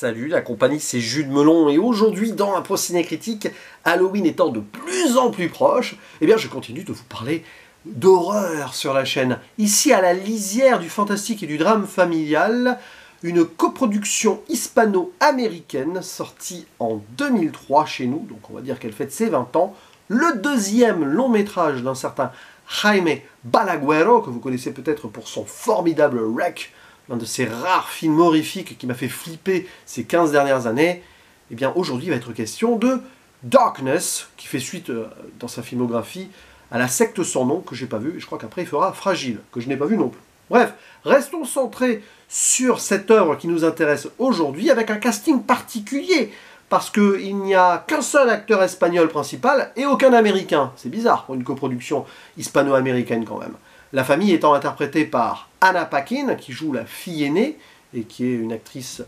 Salut, la compagnie c'est Jules Melon et aujourd'hui dans un ciné critique, Halloween étant de plus en plus proche, eh bien je continue de vous parler d'horreur sur la chaîne. Ici à la lisière du fantastique et du drame familial, une coproduction hispano-américaine sortie en 2003 chez nous, donc on va dire qu'elle fête ses 20 ans, le deuxième long métrage d'un certain Jaime Balaguero, que vous connaissez peut-être pour son formidable Wreck, l'un de ces rares films horrifiques qui m'a fait flipper ces 15 dernières années. Et bien aujourd'hui il va être question de Darkness, qui fait suite dans sa filmographie à La secte sans nom, que j'ai pas vu, et je crois qu'après il fera Fragile, que je n'ai pas vu non plus. Bref, restons centrés sur cette œuvre qui nous intéresse aujourd'hui, avec un casting particulier, parce qu'il n'y a qu'un seul acteur espagnol principal et aucun américain. C'est bizarre pour une coproduction hispano-américaine quand même. La famille étant interprétée par Anna Paquin, qui joue la fille aînée, et qui est une actrice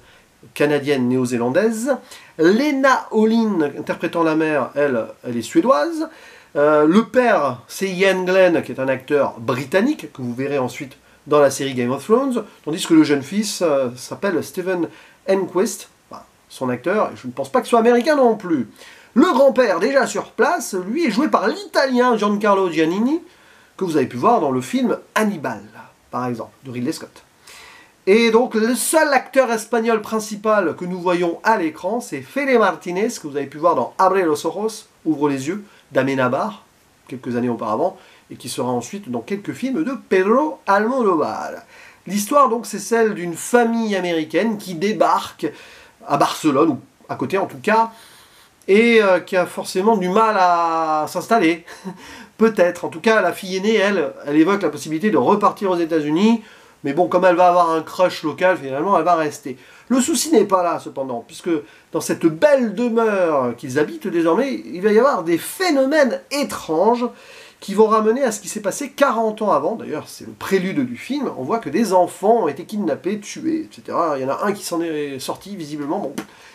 canadienne néo-zélandaise. Lena Olin, interprétant la mère, elle est suédoise. Le père, c'est Ian Glenn, qui est un acteur britannique, que vous verrez ensuite dans la série Game of Thrones, tandis que le jeune fils s'appelle Stephen Enquist, son acteur, et je ne pense pas que ce soit américain non plus. Le grand-père, déjà sur place, lui est joué par l'italien Giancarlo Giannini, que vous avez pu voir dans le film Hannibal, par exemple, de Ridley Scott. Et donc, le seul acteur espagnol principal que nous voyons à l'écran, c'est Fede Martinez, que vous avez pu voir dans Abre los ojos, Ouvre les yeux, d'Amenábar, quelques années auparavant, et qui sera ensuite dans quelques films de Pedro Almodóvar. L'histoire, donc, c'est celle d'une famille américaine qui débarque à Barcelone, ou à côté en tout cas, et qui a forcément du mal à s'installer. Peut-être. En tout cas, la fille aînée, elle évoque la possibilité de repartir aux États-Unis, mais bon, comme elle va avoir un crush local, finalement, elle va rester. Le souci n'est pas là, cependant, puisque dans cette belle demeure qu'ils habitent désormais, il va y avoir des phénomènes étranges qui vont ramener à ce qui s'est passé 40 ans avant. D'ailleurs, c'est le prélude du film. On voit que des enfants ont été kidnappés, tués, etc. Il y en a un qui s'en est sorti, visiblement. Bon,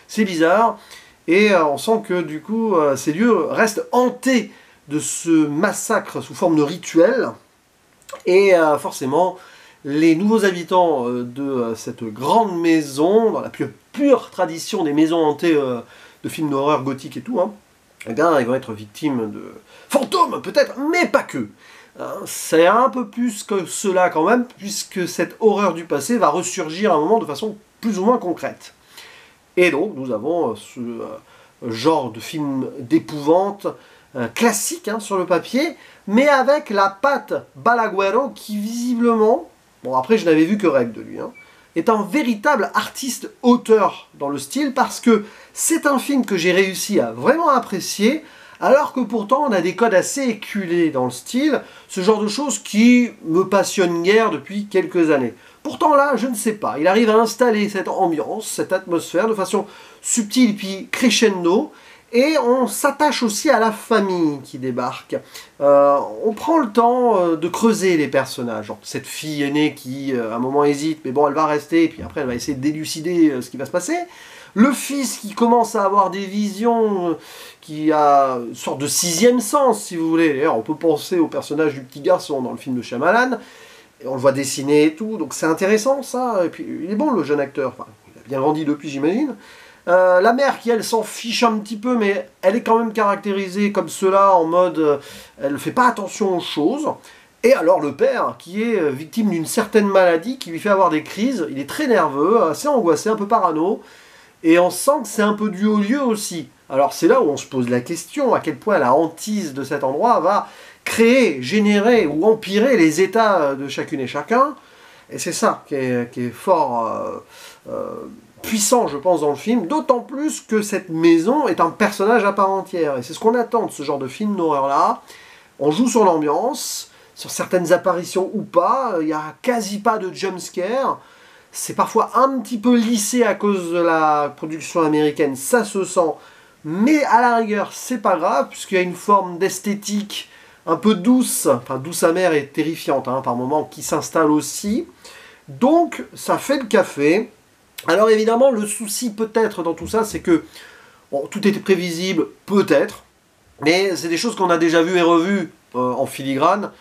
c'est bizarre. Et on sent que, du coup, ces lieux restent hantés de ce massacre sous forme de rituel. Et forcément, les nouveaux habitants de cette grande maison, dans la plus pure tradition des maisons hantées de films d'horreur gothique et tout, eh bien, ils vont être victimes de fantômes, peut-être, mais pas que. C'est un peu plus que cela quand même, puisque cette horreur du passé va ressurgir à un moment de façon plus ou moins concrète. Et donc, nous avons ce genre de film d'épouvante, classique sur le papier, mais avec la patte Balaguero qui visiblement, bon après je n'avais vu que Rec de lui, est un véritable artiste-auteur dans le style, parce que c'est un film que j'ai réussi à vraiment apprécier, alors que pourtant on a des codes assez éculés dans le style, ce genre de choses qui me passionnent guère depuis quelques années. Pourtant là, je ne sais pas, il arrive à installer cette ambiance, cette atmosphère de façon subtile puis crescendo, et on s'attache aussi à la famille qui débarque. On prend le temps de creuser les personnages. Genre cette fille aînée qui, à un moment, hésite, mais bon, elle va rester, et puis après, elle va essayer d'élucider ce qui va se passer. Le fils qui commence à avoir des visions, qui a une sorte de sixième sens, si vous voulez. D'ailleurs, on peut penser au personnage du petit garçon dans le film de Shyamalan, et on le voit dessiner et tout, donc c'est intéressant, ça. Et puis, il est bon, le jeune acteur. Enfin, il a bien grandi depuis, j'imagine. La mère qui, elle, s'en fiche un petit peu, mais elle est quand même caractérisée comme cela, en mode elle ne fait pas attention aux choses. Et alors le père, qui est victime d'une certaine maladie, qui lui fait avoir des crises, il est très nerveux, assez angoissé, un peu parano, et on sent que c'est un peu dû au lieu aussi. Alors c'est là où on se pose la question, à quel point la hantise de cet endroit va créer, générer ou empirer les états de chacune et chacun. Et c'est ça qui est fort puissant, je pense, dans le film, d'autant plus que cette maison est un personnage à part entière. Et c'est ce qu'on attend de ce genre de film d'horreur-là. On joue sur l'ambiance, sur certaines apparitions ou pas, il n'y a quasi pas de jumpscare. C'est parfois un petit peu lissé à cause de la production américaine, ça se sent, mais à la rigueur, c'est pas grave, puisqu'il y a une forme d'esthétique un peu douce, enfin douce amère et terrifiante, par moments, qui s'installe aussi. Donc, ça fait le café. Alors évidemment, le souci peut-être dans tout ça, c'est que bon, tout était prévisible, peut-être, mais c'est des choses qu'on a déjà vues et revues en filigrane.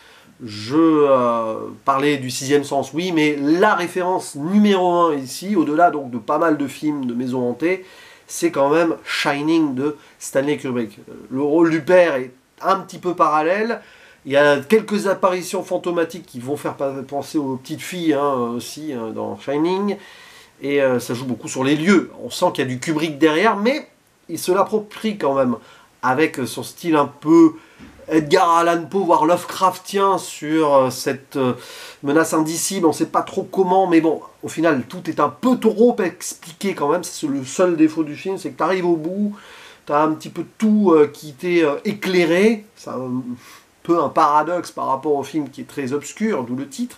Je parlais du Sixième Sens, oui, mais la référence numéro 1 ici, au-delà donc de pas mal de films de maisons hantées, c'est quand même Shining de Stanley Kubrick. Le rôle du père est un petit peu parallèle. Il y a quelques apparitions fantomatiques qui vont faire penser aux petites filles aussi dans Shining. Et ça joue beaucoup sur les lieux. On sent qu'il y a du Kubrick derrière, mais il se l'approprie quand même, avec son style un peu Edgar Allan Poe, voire Lovecraftien, sur cette menace indicible. On ne sait pas trop comment, mais bon, au final, tout est un peu trop expliqué quand même. C'est le seul défaut du film, c'est que tu arrives au bout, tu as un petit peu tout qui t'est éclairé. C'est un peu un paradoxe par rapport au film qui est très obscur, d'où le titre.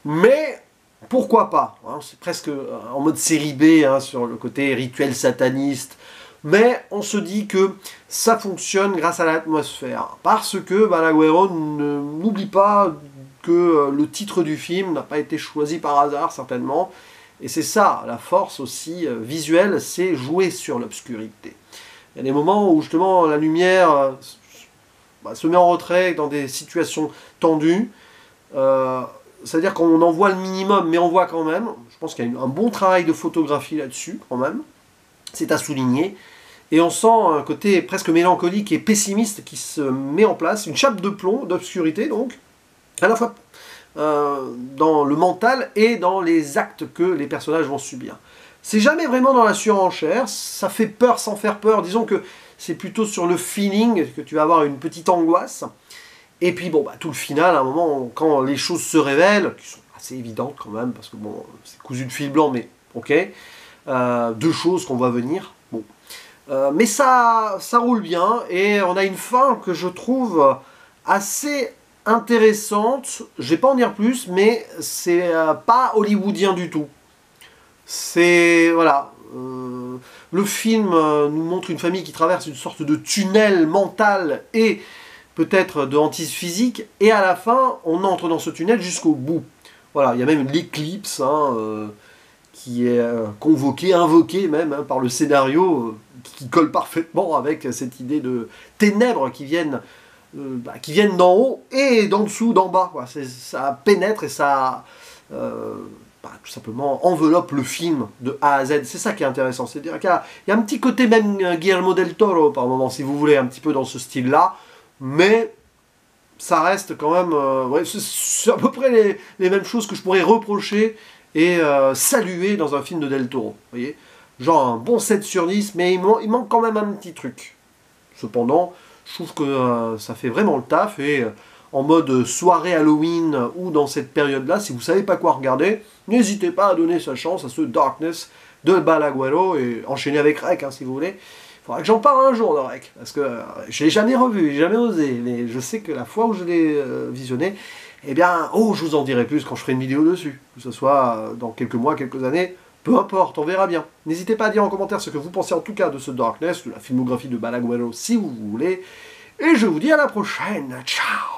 Mais pourquoi pas, hein, c'est presque en mode série B, hein, sur le côté rituel sataniste. Mais on se dit que ça fonctionne grâce à l'atmosphère. Parce que Balaguerro n'oublie pas que le titre du film n'a pas été choisi par hasard, certainement. Et c'est ça, la force aussi visuelle, c'est jouer sur l'obscurité. Il y a des moments où justement la lumière se met en retrait dans des situations tendues. C'est-à-dire qu'on en voit le minimum, mais on voit quand même. Je pense qu'il y a un bon travail de photographie là-dessus, quand même. C'est à souligner. Et on sent un côté presque mélancolique et pessimiste qui se met en place. Une chape de plomb, d'obscurité, donc, à la fois dans le mental et dans les actes que les personnages vont subir. C'est jamais vraiment dans la surenchère. Ça fait peur sans faire peur. Disons que c'est plutôt sur le feeling que tu vas avoir une petite angoisse. Et puis, bon, tout le final, à un moment, quand les choses se révèlent, qui sont assez évidentes quand même, parce que bon, c'est cousu de fil blanc, mais ok, deux choses qu'on voit venir, bon. Mais ça roule bien, et on a une fin que je trouve assez intéressante. Je vais pas en dire plus, mais c'est pas hollywoodien du tout. C'est, voilà, le film nous montre une famille qui traverse une sorte de tunnel mental et peut-être de hantise physique, et à la fin, on entre dans ce tunnel jusqu'au bout. Voilà, il y a même l'éclipse qui est invoquée même par le scénario, qui colle parfaitement avec cette idée de ténèbres qui viennent d'en haut et d'en dessous, d'en bas. Quoi. Ça pénètre et ça tout simplement enveloppe le film de A à Z. C'est ça qui est intéressant. C'est-à-dire qu'il y a un petit côté même Guillermo del Toro par moment, si vous voulez, un petit peu dans ce style-là. Mais ça reste quand même... ouais, c'est à peu près les mêmes choses que je pourrais reprocher et saluer dans un film de Del Toro. Vous voyez, genre un bon 7 sur 10, mais il manque quand même un petit truc. Cependant, je trouve que ça fait vraiment le taf, et en mode soirée Halloween ou dans cette période-là, si vous ne savez pas quoi regarder, n'hésitez pas à donner sa chance à ce Darkness de Balaguerro, et enchaîner avec Rec, si vous voulez. Il faudra que j'en parle un jour de Rec, parce que je ne l'ai jamais revu, jamais osé, mais je sais que la fois où je l'ai visionné, eh bien, je vous en dirai plus quand je ferai une vidéo dessus, que ce soit dans quelques mois, quelques années, peu importe, on verra bien. N'hésitez pas à dire en commentaire ce que vous pensez en tout cas de ce Darkness, de la filmographie de Balaguerro si vous voulez, et je vous dis à la prochaine, ciao.